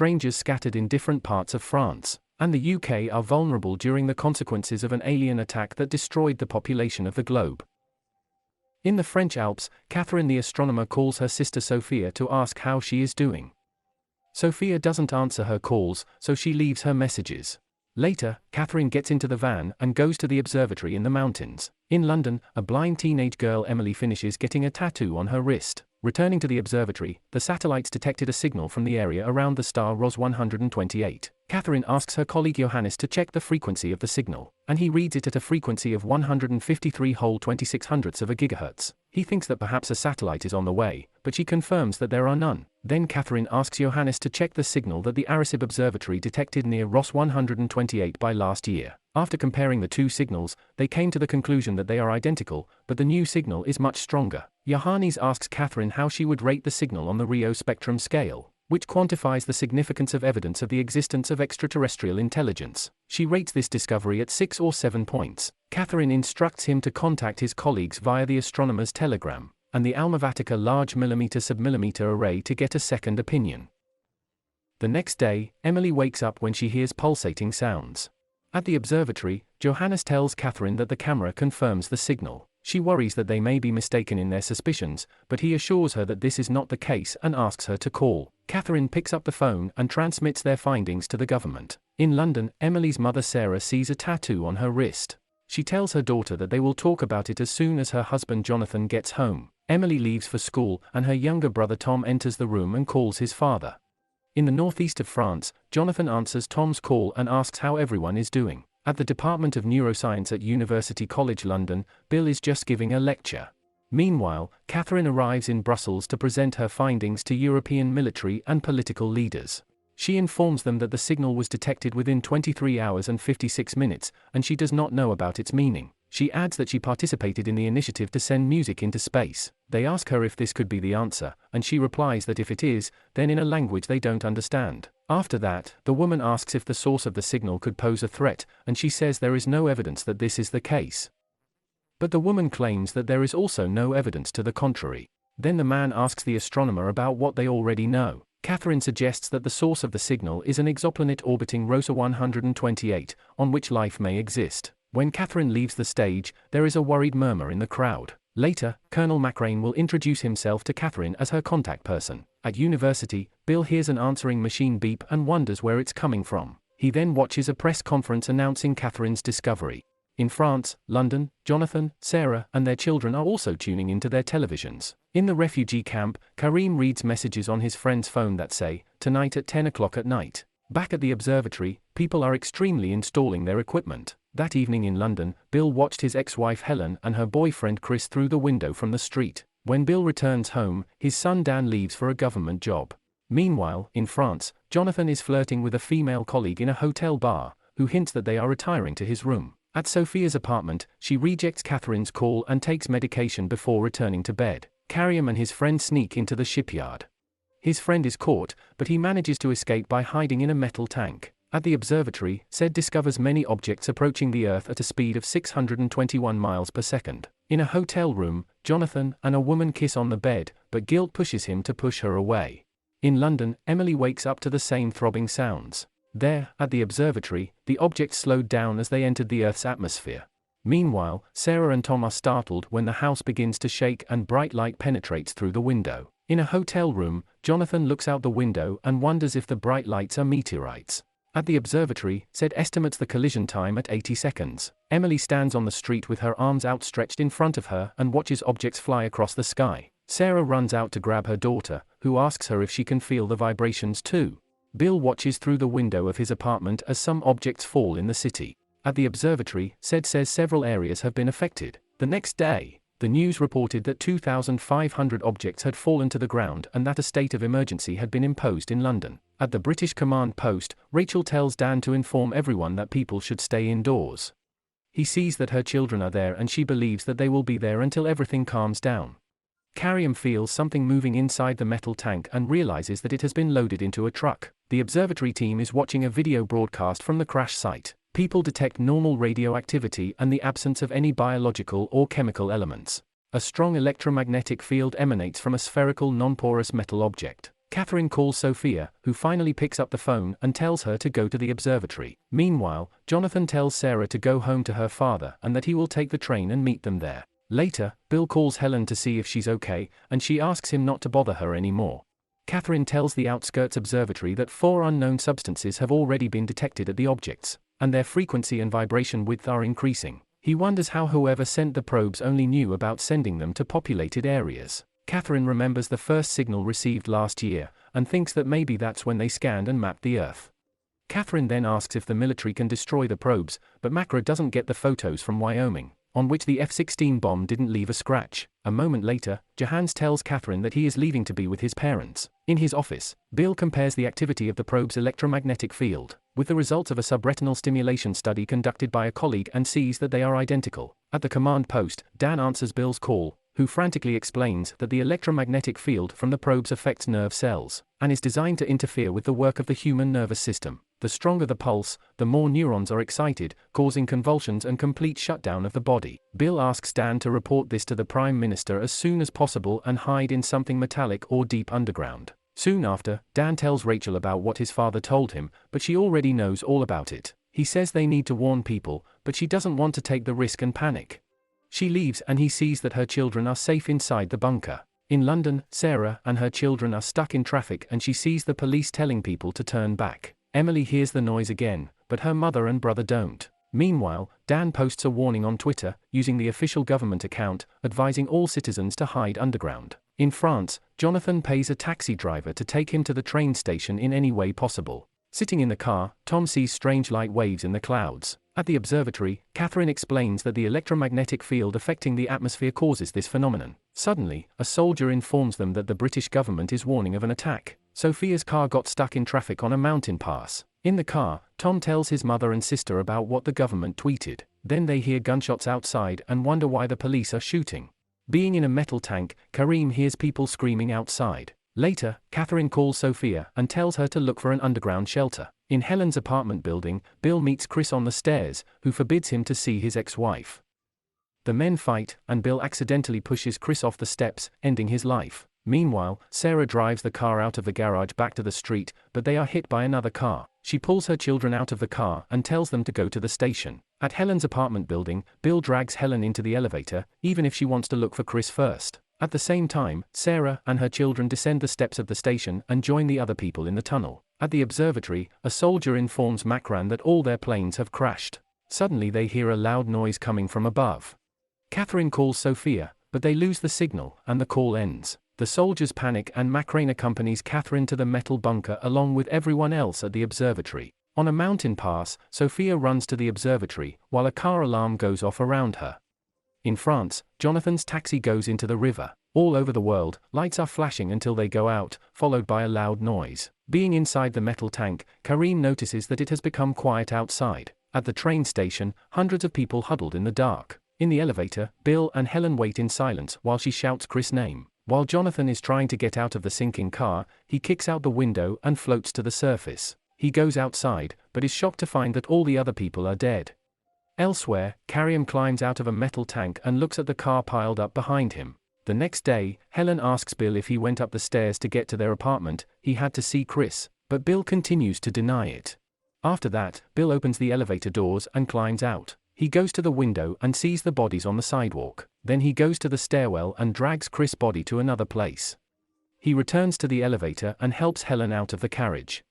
strangers scattered in different parts of France and the UK are vulnerable during the consequences of an alien attack that destroyed the population of the globe. In the French Alps, Catherine the astronomer calls her sister Sophia to ask how she is doing. Sophia doesn't answer her calls, so she leaves her messages. Later, Catherine gets into the van and goes to the observatory in the mountains. In London, a blind teenage girl Emily finishes getting a tattoo on her wrist. Returning to the observatory, the satellites detected a signal from the area around the star Ros 128. Catherine asks her colleague Johannes to check the frequency of the signal, and he reads it at a frequency of 153.26 of a gigahertz. He thinks that perhaps a satellite is on the way, but she confirms that there are none. Then Catherine asks Johannes to check the signal that the Arecibo Observatory detected near Ros 128 by last year. After comparing the two signals, they came to the conclusion that they are identical, but the new signal is much stronger. Johannes asks Catherine how she would rate the signal on the Rio spectrum scale, which quantifies the significance of evidence of the existence of extraterrestrial intelligence. She rates this discovery at 6 or 7 points. Catherine instructs him to contact his colleagues via the astronomer's telegram and the Almavatica large mm-submillimeter array to get a second opinion. The next day, Emily wakes up when she hears pulsating sounds. At the observatory, Johannes tells Catherine that the camera confirms the signal. She worries that they may be mistaken in their suspicions, but he assures her that this is not the case and asks her to call. Catherine picks up the phone and transmits their findings to the government. In London, Emily's mother Sarah sees a tattoo on her wrist. She tells her daughter that they will talk about it as soon as her husband Jonathan gets home. Emily leaves for school, and her younger brother Tom enters the room and calls his father. In the northeast of France, Jonathan answers Tom's call and asks how everyone is doing. At the Department of Neuroscience at University College London, Bill is just giving a lecture. Meanwhile, Catherine arrives in Brussels to present her findings to European military and political leaders. She informs them that the signal was detected within 23 hours and 56 minutes, and she does not know about its meaning. She adds that she participated in the initiative to send music into space. They ask her if this could be the answer, and she replies that if it is, then in a language they don't understand. After that, the woman asks if the source of the signal could pose a threat, and she says there is no evidence that this is the case. But the woman claims that there is also no evidence to the contrary. Then the man asks the astronomer about what they already know. Catherine suggests that the source of the signal is an exoplanet orbiting Rosa 128, on which life may exist. When Catherine leaves the stage, there is a worried murmur in the crowd. Later, Colonel McRae will introduce himself to Catherine as her contact person. At university, Bill hears an answering machine beep and wonders where it's coming from. He then watches a press conference announcing Catherine's discovery. In France, London, Jonathan, Sarah, and their children are also tuning into their televisions. In the refugee camp, Karim reads messages on his friend's phone that say, "Tonight at 10 o'clock at night." Back at the observatory, people are extremely installing their equipment. That evening in London, Bill watched his ex-wife Helen and her boyfriend Chris through the window from the street. When Bill returns home, his son Dan leaves for a government job. Meanwhile, in France, Jonathan is flirting with a female colleague in a hotel bar, who hints that they are retiring to his room. At Sophia's apartment, she rejects Catherine's call and takes medication before returning to bed. Karim and his friend sneak into the shipyard. His friend is caught, but he manages to escape by hiding in a metal tank. At the observatory, Sed discovers many objects approaching the Earth at a speed of 621 miles per second. In a hotel room, Jonathan and a woman kiss on the bed, but guilt pushes him to push her away. In London, Emily wakes up to the same throbbing sounds. There, at the observatory, the objects slowed down as they entered the Earth's atmosphere. Meanwhile, Sarah and Tom are startled when the house begins to shake and bright light penetrates through the window. In a hotel room, Jonathan looks out the window and wonders if the bright lights are meteorites. At the observatory, Sed estimates the collision time at 80 seconds. Emily stands on the street with her arms outstretched in front of her and watches objects fly across the sky. Sarah runs out to grab her daughter, who asks her if she can feel the vibrations too. Bill watches through the window of his apartment as some objects fall in the city. At the observatory, Sed says several areas have been affected. The next day, the news reported that 2,500 objects had fallen to the ground and that a state of emergency had been imposed in London. At the British command post, Rachel tells Dan to inform everyone that people should stay indoors. He sees that her children are there and she believes that they will be there until everything calms down. Karim feels something moving inside the metal tank and realizes that it has been loaded into a truck. The observatory team is watching a video broadcast from the crash site. People detect normal radioactivity and the absence of any biological or chemical elements. A strong electromagnetic field emanates from a spherical non-porous metal object. Catherine calls Sophia, who finally picks up the phone and tells her to go to the observatory. Meanwhile, Jonathan tells Sarah to go home to her father and that he will take the train and meet them there. Later, Bill calls Helen to see if she's okay, and she asks him not to bother her anymore. Catherine tells the outskirts observatory that 4 unknown substances have already been detected at the objects, and their frequency and vibration width are increasing. He wonders how whoever sent the probes only knew about sending them to populated areas. Catherine remembers the first signal received last year, and thinks that maybe that's when they scanned and mapped the Earth. Catherine then asks if the military can destroy the probes, but Macra doesn't get the photos from Wyoming, on which the F-16 bomb didn't leave a scratch. A moment later, Johannes tells Catherine that he is leaving to be with his parents. In his office, Bill compares the activity of the probe's electromagnetic field with the results of a subretinal stimulation study conducted by a colleague and sees that they are identical. At the command post, Dan answers Bill's call, who frantically explains that the electromagnetic field from the probes affects nerve cells, and is designed to interfere with the work of the human nervous system. The stronger the pulse, the more neurons are excited, causing convulsions and complete shutdown of the body. Bill asks Dan to report this to the Prime Minister as soon as possible and hide in something metallic or deep underground. Soon after, Dan tells Rachel about what his father told him, but she already knows all about it. He says they need to warn people, but she doesn't want to take the risk and panic. She leaves and he sees that her children are safe inside the bunker. In London, Sarah and her children are stuck in traffic and she sees the police telling people to turn back. Emily hears the noise again, but her mother and brother don't. Meanwhile, Dan posts a warning on Twitter, using the official government account, advising all citizens to hide underground. In France, Jonathan pays a taxi driver to take him to the train station in any way possible. Sitting in the car, Tom sees strange light waves in the clouds. At the observatory, Catherine explains that the electromagnetic field affecting the atmosphere causes this phenomenon. Suddenly, a soldier informs them that the British government is warning of an attack. Sophia's car got stuck in traffic on a mountain pass. In the car, Tom tells his mother and sister about what the government tweeted. Then they hear gunshots outside and wonder why the police are shooting. Being in a metal tank, Kareem hears people screaming outside. Later, Catherine calls Sophia and tells her to look for an underground shelter. In Helen's apartment building, Bill meets Chris on the stairs, who forbids him to see his ex-wife. The men fight, and Bill accidentally pushes Chris off the steps, ending his life. Meanwhile, Sarah drives the car out of the garage back to the street, but they are hit by another car. She pulls her children out of the car and tells them to go to the station. At Helen's apartment building, Bill drags Helen into the elevator, even if she wants to look for Chris first. At the same time, Sarah and her children descend the steps of the station and join the other people in the tunnel. At the observatory, a soldier informs Macran that all their planes have crashed. Suddenly they hear a loud noise coming from above. Catherine calls Sophia, but they lose the signal and the call ends. The soldiers panic and Macran accompanies Catherine to the metal bunker along with everyone else at the observatory. On a mountain pass, Sophia runs to the observatory, while a car alarm goes off around her. In France, Jonathan's taxi goes into the river. All over the world, lights are flashing until they go out, followed by a loud noise. Being inside the metal tank, Kareem notices that it has become quiet outside. At the train station, hundreds of people huddled in the dark. In the elevator, Bill and Helen wait in silence while she shouts Chris' name. While Jonathan is trying to get out of the sinking car, he kicks out the window and floats to the surface. He goes outside, but is shocked to find that all the other people are dead. Elsewhere, Kareem climbs out of a metal tank and looks at the car piled up behind him. The next day, Helen asks Bill if he went up the stairs to get to their apartment. He had to see Chris, but Bill continues to deny it. After that, Bill opens the elevator doors and climbs out. He goes to the window and sees the bodies on the sidewalk. Then he goes to the stairwell and drags Chris' body to another place. He returns to the elevator and helps Helen out of the carriage.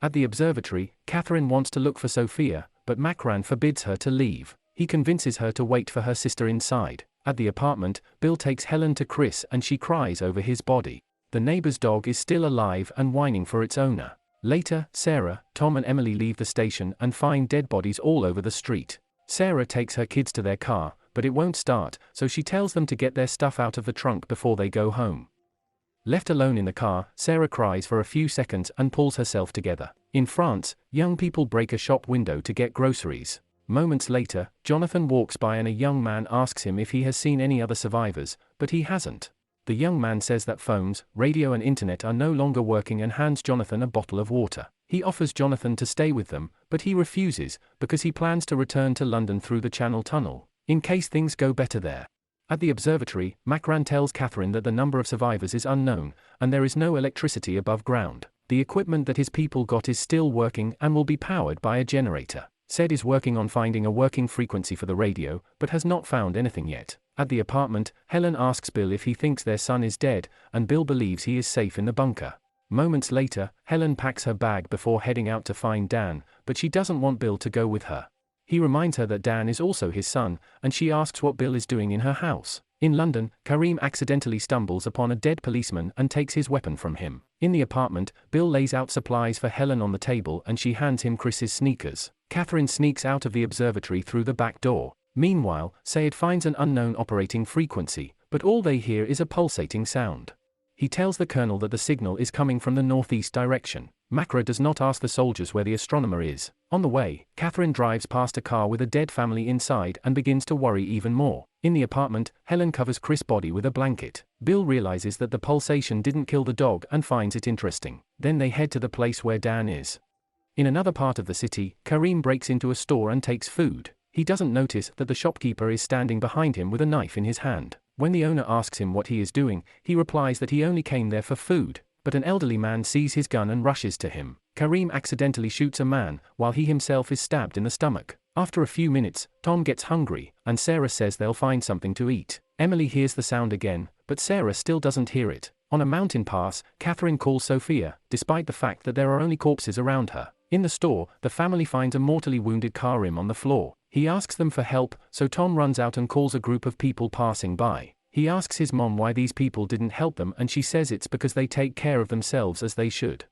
At the observatory, Catherine wants to look for Sophia, but Macran forbids her to leave. He convinces her to wait for her sister inside. At the apartment, Bill takes Helen to Chris and she cries over his body. The neighbor's dog is still alive and whining for its owner. Later, Sarah, Tom and Emily leave the station and find dead bodies all over the street. Sarah takes her kids to their car, but it won't start, so she tells them to get their stuff out of the trunk before they go home. Left alone in the car, Sarah cries for a few seconds and pulls herself together. In France, young people break a shop window to get groceries. Moments later, Jonathan walks by and a young man asks him if he has seen any other survivors, but he hasn't. The young man says that phones, radio and internet are no longer working and hands Jonathan a bottle of water. He offers Jonathan to stay with them, but he refuses, because he plans to return to London through the Channel Tunnel, in case things go better there. At the observatory, Macran tells Catherine that the number of survivors is unknown, and there is no electricity above ground. The equipment that his people got is still working and will be powered by a generator. Sed is working on finding a working frequency for the radio, but has not found anything yet. At the apartment, Helen asks Bill if he thinks their son is dead, and Bill believes he is safe in the bunker. Moments later, Helen packs her bag before heading out to find Dan, but she doesn't want Bill to go with her. He reminds her that Dan is also his son, and she asks what Bill is doing in her house. In London, Karim accidentally stumbles upon a dead policeman and takes his weapon from him. In the apartment, Bill lays out supplies for Helen on the table and she hands him Chris's sneakers. Catherine sneaks out of the observatory through the back door. Meanwhile, Sayed finds an unknown operating frequency, but all they hear is a pulsating sound. He tells the colonel that the signal is coming from the northeast direction. Macra does not ask the soldiers where the astronomer is. On the way, Catherine drives past a car with a dead family inside and begins to worry even more. In the apartment, Helen covers Chris' body with a blanket. Bill realizes that the pulsation didn't kill the dog and finds it interesting. Then they head to the place where Dan is. In another part of the city, Karim breaks into a store and takes food. He doesn't notice that the shopkeeper is standing behind him with a knife in his hand. When the owner asks him what he is doing, he replies that he only came there for food, but an elderly man sees his gun and rushes to him. Karim accidentally shoots a man, while he himself is stabbed in the stomach. After a few minutes, Tom gets hungry, and Sarah says they'll find something to eat. Emily hears the sound again, but Sarah still doesn't hear it. On a mountain pass, Catherine calls Sophia, despite the fact that there are only corpses around her. In the store, the family finds a mortally wounded Karim on the floor. He asks them for help, so Tom runs out and calls a group of people passing by. He asks his mom why these people didn't help them and she says it's because they take care of themselves as they should.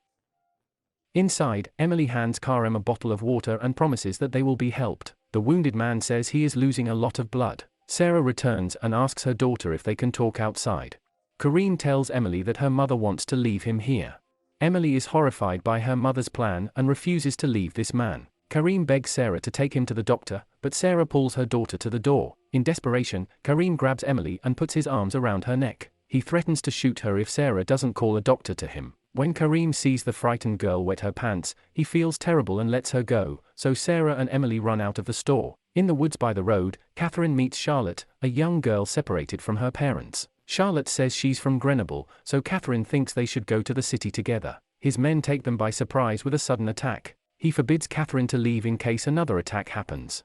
Inside, Emily hands Karim a bottle of water and promises that they will be helped. The wounded man says he is losing a lot of blood. Sarah returns and asks her daughter if they can talk outside. Karim tells Emily that her mother wants to leave him here. Emily is horrified by her mother's plan and refuses to leave this man. Karim begs Sarah to take him to the doctor, but Sarah pulls her daughter to the door. In desperation, Karim grabs Emily and puts his arms around her neck. He threatens to shoot her if Sarah doesn't call a doctor to him. When Karim sees the frightened girl wet her pants, he feels terrible and lets her go, so Sarah and Emily run out of the store. In the woods by the road, Catherine meets Charlotte, a young girl separated from her parents. Charlotte says she's from Grenoble, so Catherine thinks they should go to the city together. His men take them by surprise with a sudden attack. He forbids Catherine to leave in case another attack happens.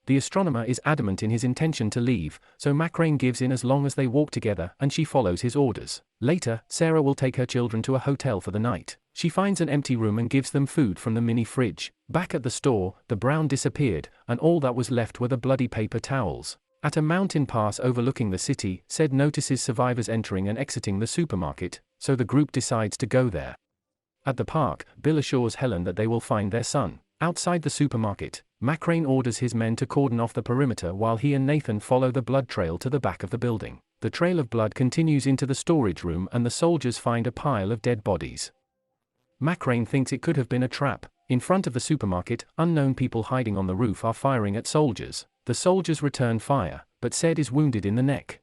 The astronomer is adamant in his intention to leave, so Macrain gives in as long as they walk together and she follows his orders. Later, Sarah will take her children to a hotel for the night. She finds an empty room and gives them food from the mini fridge. Back at the store, the brown disappeared, and all that was left were the bloody paper towels. At a mountain pass overlooking the city, Sed notices survivors entering and exiting the supermarket, so the group decides to go there. At the park, Bill assures Helen that they will find their son. Outside the supermarket, Macrain orders his men to cordon off the perimeter while he and Nathan follow the blood trail to the back of the building. The trail of blood continues into the storage room and the soldiers find a pile of dead bodies. Macrain thinks it could have been a trap. In front of the supermarket, unknown people hiding on the roof are firing at soldiers. The soldiers return fire, but Sed is wounded in the neck.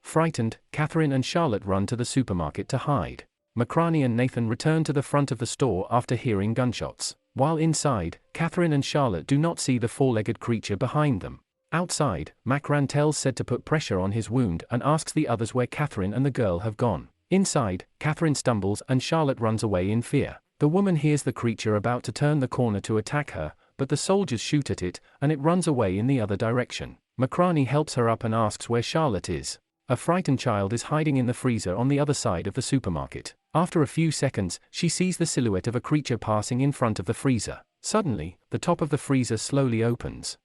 Frightened, Catherine and Charlotte run to the supermarket to hide. Macrani and Nathan return to the front of the store after hearing gunshots. While inside, Catherine and Charlotte do not see the four-legged creature behind them. Outside, Macran tells Sed to put pressure on his wound and asks the others where Catherine and the girl have gone. Inside, Catherine stumbles and Charlotte runs away in fear. The woman hears the creature about to turn the corner to attack her, but the soldiers shoot at it, and it runs away in the other direction. Macrani helps her up and asks where Charlotte is. A frightened child is hiding in the freezer on the other side of the supermarket. After a few seconds, she sees the silhouette of a creature passing in front of the freezer. Suddenly, the top of the freezer slowly opens.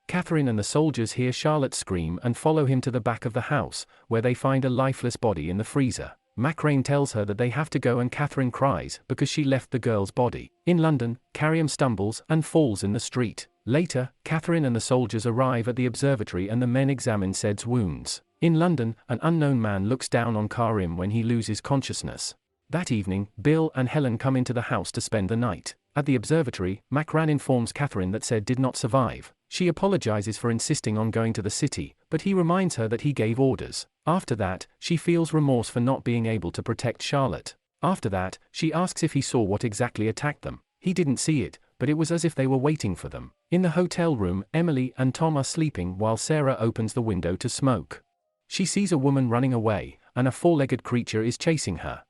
Catherine and the soldiers hear Charlotte scream and follow him to the back of the house, where they find a lifeless body in the freezer. Macrain tells her that they have to go and Catherine cries because she left the girl's body. In London, Karim stumbles and falls in the street. Later, Catherine and the soldiers arrive at the observatory and the men examine Sed's wounds. In London, an unknown man looks down on Karim when he loses consciousness. That evening, Bill and Helen come into the house to spend the night. At the observatory, Macran informs Catherine that Sed did not survive. She apologizes for insisting on going to the city, but he reminds her that he gave orders. After that, she feels remorse for not being able to protect Charlotte. After that, she asks if he saw what exactly attacked them. He didn't see it, but it was as if they were waiting for them. In the hotel room, Emily and Tom are sleeping while Sarah opens the window to smoke. She sees a woman running away, and a four-legged creature is chasing her.